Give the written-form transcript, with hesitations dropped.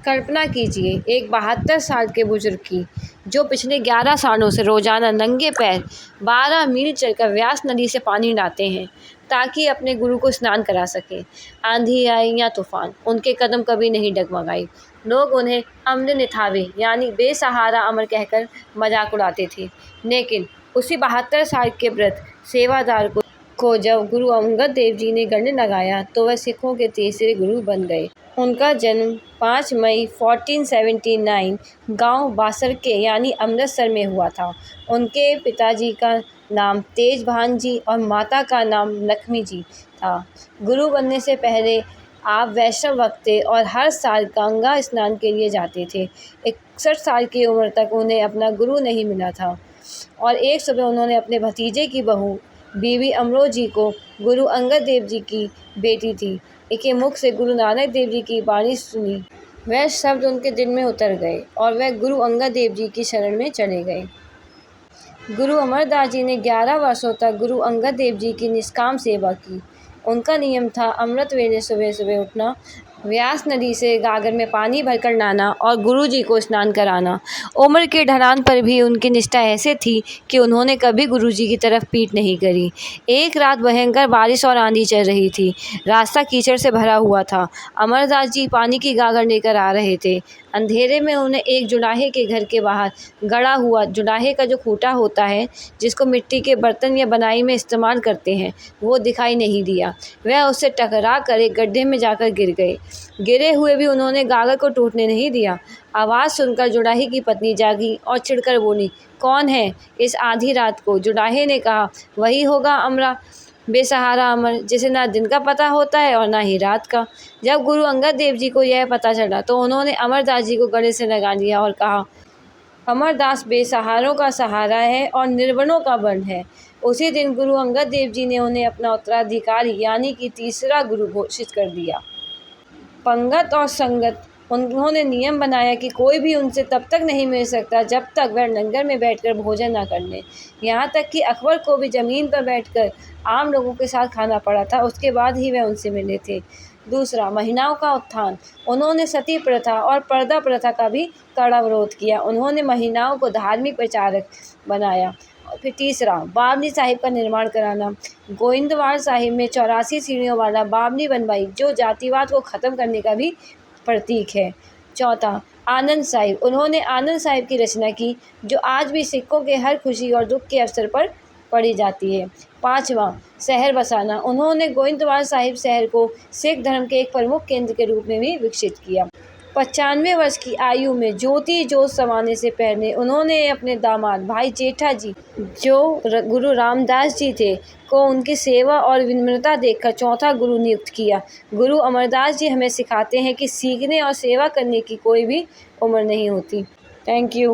कल्पना कीजिए एक 72 साल के बुजुर्ग की, जो पिछले 11 सालों से रोजाना नंगे पैर 12 मील चलकर व्यास नदी से पानी लाते हैं ताकि अपने गुरु को स्नान करा सके। आंधी आई या तूफान, उनके कदम कभी नहीं डगमगाए। लोग उन्हें अम्र निथावे यानी बेसहारा अमर कहकर मजाक उड़ाते थे। लेकिन उसी 72 साल के वृद्ध सेवादार को जब गुरु अंगद देव जी ने गले लगाया तो वह सिखों के तीसरे गुरु बन गए। उनका जन्म 5 मई 1479 गांव बासरके यानी अमृतसर में हुआ था। उनके पिताजी का नाम तेजभान जी और माता का नाम लक्ष्मी जी था। गुरु बनने से पहले आप वैष्णव भक्त थे और हर साल गंगा स्नान के लिए जाते थे। 61 साल की उम्र तक उन्हें अपना गुरु नहीं मिला था और एक सुबह उन्होंने अपने भतीजे की बहू बीवी अमरो जी को, गुरु अंगद देव जी की बेटी थी, के मुख से गुरु नानक देव जी की वाणी सुनी। वह शब्द उनके दिल में उतर गए और वह गुरु अंगद देव जी की शरण में चले गए। गुरु अमरदास जी ने 11 वर्षों तक गुरु अंगद देव जी की निष्काम सेवा की। उनका नियम था अमृत वेले सुबह सुबह उठना, व्यास नदी से गागर में पानी भरकर लाना और गुरु जी को स्नान कराना। उम्र के ढलान पर भी उनकी निष्ठा ऐसे थी कि उन्होंने कभी गुरु जी की तरफ पीठ नहीं करी। एक रात भयंकर बारिश और आंधी चल रही थी। रास्ता कीचड़ से भरा हुआ था। अमरदास जी पानी की गागर लेकर आ रहे थे। अंधेरे में उन्हें एक जुलाहे के घर के बाहर गड़ा हुआ, जुलाहे का जो खूंटा होता है जिसको मिट्टी के बर्तन या बनाई में इस्तेमाल करते हैं, वो दिखाई नहीं दिया। वह उससे टकरा कर एक गड्ढे में जाकर गिर गए। गिरे हुए भी उन्होंने गागर को टूटने नहीं दिया। आवाज़ सुनकर जुलाहे की पत्नी जागी और चिढ़कर बोली, कौन है इस आधी रात को? जुलाहे ने कहा, वही होगा अमरा, बेसहारा अमर, जिसे ना दिन का पता होता है और ना ही रात का। जब गुरु अंगद देव जी को यह पता चला तो उन्होंने अमरदास जी को गले से लगा लिया और कहा, अमरदास बेसहारों का सहारा है और निर्बलों का बल है। उसी दिन गुरु अंगद देव जी ने उन्हें अपना उत्तराधिकारी यानी कि तीसरा गुरु घोषित कर दिया। पंगत और संगत, उन्होंने नियम बनाया कि कोई भी उनसे तब तक नहीं मिल सकता जब तक वह लंगर में बैठकर भोजन न कर ले। यहाँ तक कि अकबर को भी ज़मीन पर बैठकर आम लोगों के साथ खाना पड़ा था, उसके बाद ही वह उनसे मिले थे। दूसरा, महिलाओं का उत्थान, उन्होंने सती प्रथा और पर्दा प्रथा का भी कड़ा विरोध किया। उन्होंने महिलाओं को धार्मिक प्रचारक बनाया। और फिर तीसरा, बावली साहिब का निर्माण कराना। गोइंदवाल साहिब में 84 सीढ़ियों वाला बावली बनवाई, जो जातिवाद को ख़त्म करने का भी प्रतीक है। चौथा, आनंद साहिब, उन्होंने आनंद साहिब की रचना की, जो आज भी सिखों के हर खुशी और दुख के अवसर पर पढ़ी जाती है। पाँचवा, शहर बसाना, उन्होंने गोइंदवाल साहिब शहर को सिख धर्म के एक प्रमुख केंद्र के रूप में भी विकसित किया। 95 वर्ष की आयु में ज्योति जोत समाने से पहले उन्होंने अपने दामाद भाई जेठा जी, जो गुरु रामदास जी थे, को उनकी सेवा और विनम्रता देखकर चौथा गुरु नियुक्त किया। गुरु अमरदास जी हमें सिखाते हैं कि सीखने और सेवा करने की कोई भी उम्र नहीं होती। Thank you.